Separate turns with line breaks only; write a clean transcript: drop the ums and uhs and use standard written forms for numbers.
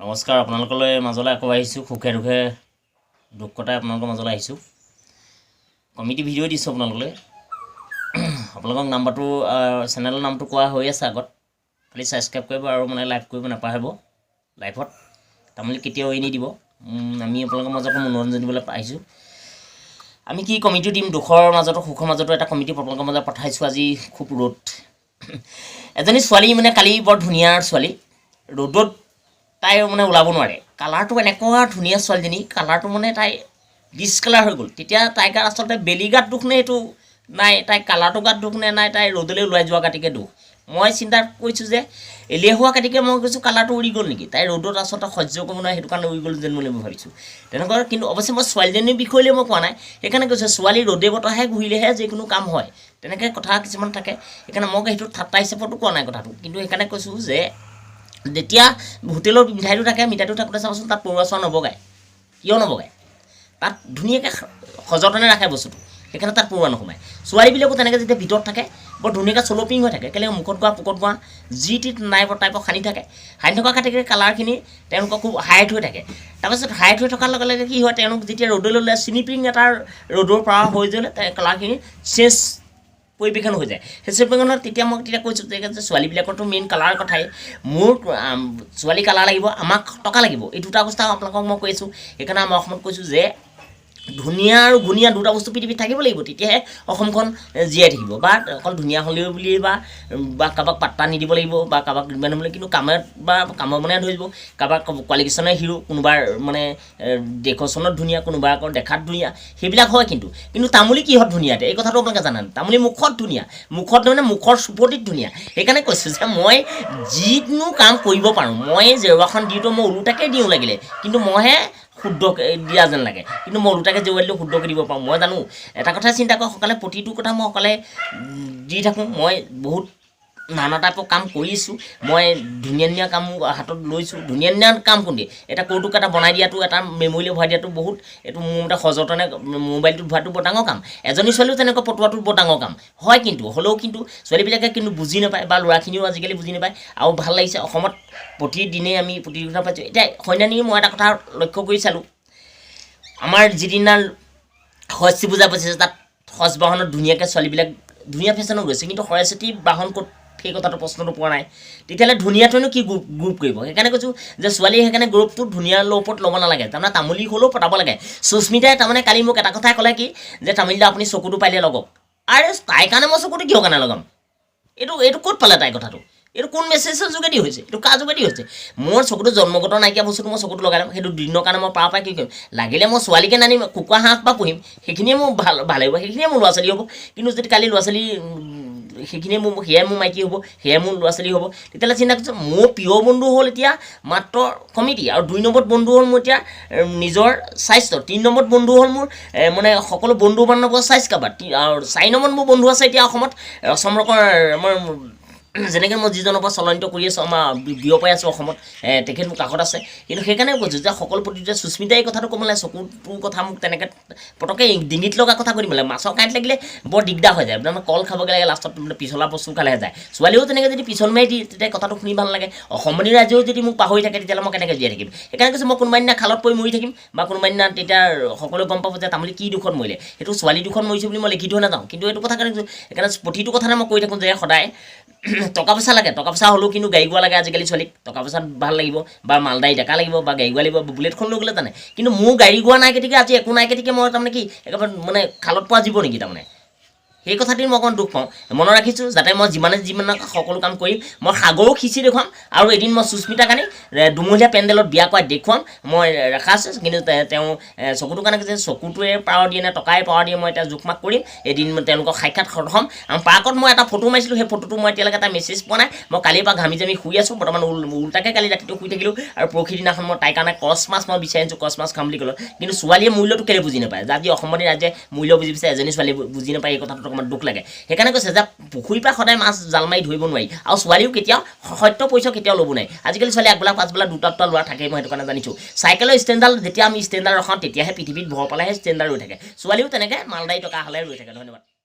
নমস্কাৰ, আপোনালোকলৈ মাজলৈ আকৌ আহিছোঁ। সুখে দুখে দুখ কটাই আপোনালোকৰ মাজলৈ আহিছোঁ। কমিটি ভিডিঅ' দিছোঁ আপোনালোকলৈ। আপোনালোকক নাম্বাৰটো চেনেলৰ নামটো কোৱা হৈ আছে আগত, খালি ছাবস্ক্ৰাইব কৰিব আৰু লাইক কৰিব নাপাহৰিব। লাইভত তামোলি কেতিয়াও এৰি নিদিব। আমি আপোনালোকৰ মাজত মনোৰঞ্জন দিবলৈ আহিছোঁ। আমি কি কমিটি দিম, দুখৰ মাজতো সুখৰ মাজতো এটা কমিটি আপোনালোকৰ মাজত পঠাইছোঁ। আজি খুব ৰ'দ। এজনী ছোৱালী কালি বৰ ধুনীয়া ছোৱালী, ৰ'দত তাই ওলাব নোৱাৰে। কালাৰটো এনেকুৱা ধুনীয়া ছোৱালীজনী, কালাৰটো তাই ডিছকালাৰ হৈ গ'ল। তেতিয়া তাইৰ গাত আচলতে বেলি গাত দুখ নে এইটো নাই, তাই কালাৰটো গাত দুখ নে নাই, তাই ৰ'দলৈ ওলাই যোৱা গাতিকে দুখ। মই চিন্তা কৰিছোঁ যে এলেহুৱা গাতিকে মই কৈছোঁ কালাৰটো উৰি গ'ল নেকি, তাই ৰ'দত আচলতে সহ্য কৰিব নোৱাৰে, সেইটো কাৰণে উৰি গ'ল যেন বুলি মই ভাবিছোঁ। তেনেকুৱা কিন্তু অৱশ্যে মই ছোৱালীজনীৰ বিষয়লৈ মই কোৱা নাই। সেইকাৰণে কৈছোঁ ছোৱালী ৰ'দে বতাহে ঘূৰিলেহে যিকোনো কাম হয়, তেনেকৈ কথা কিছুমান থাকে। সেইকাৰণে মই সেইটো ঠাট্টা হিচাপতো কোৱা নাই কথাটো, কিন্তু সেইকাৰণে কৈছোঁ যে যেতিয়া হোটেলৰ মিঠাইটো থাকে, মিঠাইটো থাকোঁতে চাবচোন তাত পৰুৱা চোৱা নবগায়। কিয় নবগায়? তাত ধুনীয়াকৈ সযতনে ৰাখে বস্তুটো, সেইকাৰণে তাত পৰুৱা নোসোমায়। ছোৱালীবিলাকো তেনেকৈ যেতিয়া ভিতৰত থাকে বৰ ধুনীয়াকৈ চলপিং হৈ থাকে। কেলৈ মুখত গোৱা পোকত গোৱা যি টি নাইবৰ টাইপৰ সানি থাকে। সানি থকা খাতিকে কালাৰখিনি তেওঁলোকৰ খুব হাইট হৈ থাকে। তাৰপাছত হাইট হৈ থকাৰ লগে লগে কি হয়, তেওঁলোক যেতিয়া ৰ'দলৈ ওলাই চিনিপিং এটাৰ ৰ'দৰ পৰা হৈ যোৱা কালাৰখিনি চেঞ্জ পৰিৱেশন হৈ যায়। সেই পৰিৱেশনত তেতিয়া কৈছোঁ যে ছোৱালীবিলাকৰতো মেইন কালাৰ কথাই, মোৰ ছোৱালী কালাৰ লাগিব, আমাক টকা লাগিব, এই দুটা অৱস্থা আপোনালোকক মই কৈ আছোঁ। সেইকাৰণে মই অসমত কৈছোঁ যে ধুনীয়া আৰু গুণীয়া দুটা বস্তু পৃথিৱীত থাকিব লাগিব, তেতিয়াহে অসমখন জীয়াই থাকিব। বা অকল ধুনীয়া হ'লেও বুলিয়ে বা কাৰোবাক পাত্তা নিদিব লাগিব, বা কাৰোবাক নিদিব, কিন্তু কামত বা কামৰ ধৰি দিব। কাৰোবাক কোৱালিফিকেশ্যনে হিৰো, কোনোবাৰ ডেকৰেশ্যনত ধুনীয়া, কোনোবা আকৌ দেখাত ধুনীয়া, সেইবিলাক হয়। কিন্তু তামুলী কিহত ধুনীয়া, এই কথাটো আপোনালোকে জানে? তামুলী মুখত ধুনীয়া, মুখত মুখৰ চুপতিত ধুনীয়া। সেইকাৰণে কৈছোঁ যে মই যিকোনো কাম কৰিব পাৰোঁ। মই জেওৰাখন দিওঁতো মই ওলোটাকে দিওঁ লাগিলে, কিন্তু মইহে শুদ্ধ দিয়া যেন লাগে, কিন্তু মই ওলোটাকৈ জেওৰা দিলেও শুদ্ধকৈ দিব পাৰোঁ। মই জানো এটা কথা চিন্তা কৰক, সকলে প্ৰতিটো কথা মই সকলে দি থাকোঁ। মই বহুত নানা টাইপৰ কাম কৰিছোঁ। মই ধুনীয়া ধুনীয়া কাম হাতত লৈছোঁ। ধুনীয়া ধুনীয়া কাম কোন দিয়ে, এটা কৌতুক এটা বনাই দিয়াটো, এটা মেমৰিলৈ ভৰাই দিয়াটো বহুত, এইটো মোৰ মতে সযতনে মোবাইলটোত ভৰাটো বৰ ডাঙৰ কাম। এজনী ছোৱালীও তেনেকৈ পটোৱাটো বৰ ডাঙৰ কাম হয়। হ'লেও কিন্তু ছোৱালীবিলাকে বুজি নাপায়, বা ল'ৰাখিনিও আজিকালি বুজি নাপায়। আৰু ভাল লাগিছে অসমত প্ৰতিদিনেই আমি প্ৰতিযোগিতা পাইছোঁ। এতিয়া সৈন্যানী মই এটা কথা লক্ষ্য কৰি চালোঁ, আমাৰ যিদিনা সৰস্বতী পূজা পাতিছে তাত সজ বাহনত ধুনীয়াকৈ ছোৱালীবিলাক ধুনীয়া ফেশ্বনত গৈছে, কিন্তু সৰস্বতী বাহন ক'ত, সেই কথাটো প্ৰশ্নটো পোৱা নাই। তেতিয়াহ'লে ধুনীয়াটোৱেনো কি গ্ৰুপ কৰিব? সেইকাৰণে কৈছোঁ যে ছোৱালীয়ে সেইকাৰণে গ্ৰুপটো ধুনীয়াৰ ওপৰত ল'ব নালাগে, তামুলী হ'লেও পতাব লাগে। সুস্মিতাই কালি মোক এটা কথাই ক'লে কি, যে তামুলী দা আপুনি চকুটো পাৰিলে লগক। আৰে তাইৰ কাৰণে মই চকুটো কিহৰ কাৰণে লগাম? এইটো ক'ত পালে তাইৰ কথাটো? এইটো কোন মেছেজৰ যোগেদি হৈছে? এইটো কাৰ যোগেদি হৈছে? মোৰ চকুটো জন্মগত নাইকিয়া বস্তুটো মই চকুটো লগাই ল'ম, সেইটো দুদিনৰ কাৰণে মই পাই কি কৰিম? লাগিলে মই ছোৱালীকে নানিম, কুকুৰা হাঁহ বা পুহিম, সেইখিনিয়ে মোৰ ভাল লাগিব, সেইখিনিয়ে মোৰ ল'ৰা ছোৱালী হ'ব। কিন্তু যদি কালি ল'ৰা ছোৱালী সেইখিনিয়ে সেয়াই মোৰ মাইকী হ'ব, সেয়াই মোৰ ল'ৰা ছোৱালী হ'ব, তেতিয়াহ'লে চিন্তা কৰিছোঁ মোৰ প্ৰিয় বন্ধু হ'ল এতিয়া মাত্ৰ কমিটি, আৰু 2 নম্বৰত বন্ধু হ'ল মোৰ এতিয়া নিজৰ স্বাস্থ্য, 3 নম্বৰত বন্ধু হ'ল মোৰ সকলো বন্ধু বান্ধৱৰ স্বাস্থ্য কাবাৰ, আৰু 4 নম্বৰত মোৰ বন্ধু আছে এতিয়া অসমত চম্ৰকৰ আমাৰ যেনেকৈ মই যিজনৰ পৰা চলনিত কৰি আছোঁ, আমাৰ বিয়পাই আছোঁ অসমত, তেখেত মোৰ কাষত আছে। কিন্তু সেইকাৰণে কৈছোঁ যে সকলো প্ৰতিযোগিতা সুস্মিতাই এই কথাটো ক'ব লাগে, চকুটোৰ কথা মোক তেনেকৈ পটককৈ ডিঙিত লগা কথা কৈ দিব লাগে। মাছৰ কাঁইট লাগিলে বৰ দিগদাৰ হৈ যায়, কল খাবগৈ লাগে, লাষ্টত পিছলা বস্তু খালেহে যায়। ছোৱালীও তেনেকৈ যদি পিছল মাৰি দি তেতিয়া কথাটো শুনি ভাল লাগে। অসমনি ৰাইজেও যদি মোক পাহৰি থাকে, তেতিয়াহ'লে মই কেনেকৈ জীয়াই থাকিম? সেইকাৰণে কৈছোঁ মই কোনোবা দিনা খালত পৰি মৰি থাকিম, বা কোনোবা দিনা তেতিয়া সকলোৱে গম পাব যে তামুলী কি দুখত মৰিলে। সেইটো ছোৱালী দুখত মৰিছোঁ বুলি মই লিখি থৈ নাযাওঁ, কিন্তু এইটো কথা কাৰণে সেইকাৰণে প্ৰতিটো কথাতে মই কৈ থাকোঁ যে সদায় টকা পইচা লাগে, টকা পইচা হ'লেও কিন্তু গাড়ী গোৱা লাগে। আজিকালি ছোৱালীক টকা পইচাত ভাল লাগিব, বা মালদাৰী ডেকা লাগিব, বা গাড়ী গোৱা লাগিব, বুলেটখন লৈ গ'লে জানে। কিন্তু মোৰ গাড়ী গোৱা নাই কেতিকে, আজি একো নাই কেতিকে মই কি একেবাৰে খালত পোৱা জীৱ নেকি? সেই কথাটি মই অকণ দুখ পাওঁ। মনত ৰাখিছোঁ যাতে মই যিমান সকলো কাম কৰিম। মই সাগৰো খিচি দেখুৱাম, আৰু এদিন মই সুস্মিতাক আনি দুমহলীয়া পেণ্ডেলত বিয়া কৰাই দেখুৱাম, মই ৰখা আছে। কিন্তু তেওঁ চকুটোৰ কাৰণে কৈছে, চকুটোৱে পাৱাৰ দিয়ে নে টকাই পাৱাৰ দিয়ে, মই এতিয়া জোখমাক কৰিম। এদিন তেওঁলোকক সাক্ষাৎ হ'ম। আৰু পাৰ্কত মই এটা ফটো মাৰিছিলোঁ, সেই ফটোটো মই এতিয়ালৈকে এটা মেছেজ পোৱা নাই। মই কালিৰ পৰা ঘামি জামি শুই আছোঁ, বৰ্তমান উল্টাকৈ কালি ৰাতিটো শুই থাকিলোঁ। আৰু পৰহি দিনাখন মই তাইৰ কাৰণে কচ মাছ মই বিচাৰি আনিছোঁ, কচ মাছ খাম বুলি ক'লোঁ। কিন্তু ছোৱালীয়ে মূল্যটো কেলৈ বুজি নাপায়? আজি অসমত ৰাইজে মূল্য বুজি পাইছে, এজনী ছোৱালী বুজি নাপায়, এই কথাটো অকণমান দুখ লাগে। সেইকাৰণে কৈছে যে পুখুৰীৰ পৰা সদায় মাছ জাল মাৰি ধৰিব নোৱাৰি, আৰু ছোৱালীও কেতিয়াও সত্য পৰিচয় কেতিয়াও ল'ব নোৱাৰি। আজিকালি ছোৱালী আগবেলা পাছবেলা দুটা ল'ৰা থাকেই, মই সেইটো কাৰণে জানিছোঁ। চাইকেলৰ ষ্টেণ্ডাৰ্ড যেতিয়া আমি ষ্টেণ্ডাৰ্ড ৰখাওঁ, তেতিয়াহে পৃথিৱীত ভৰ পালেহে ষ্টেণ্ডাৰ্ড ৰৈ থাকে। ছোৱালীও তেনেকৈ মালদাৰী টকা হ'লে ৰৈ থাকে। ধন্যবাদ।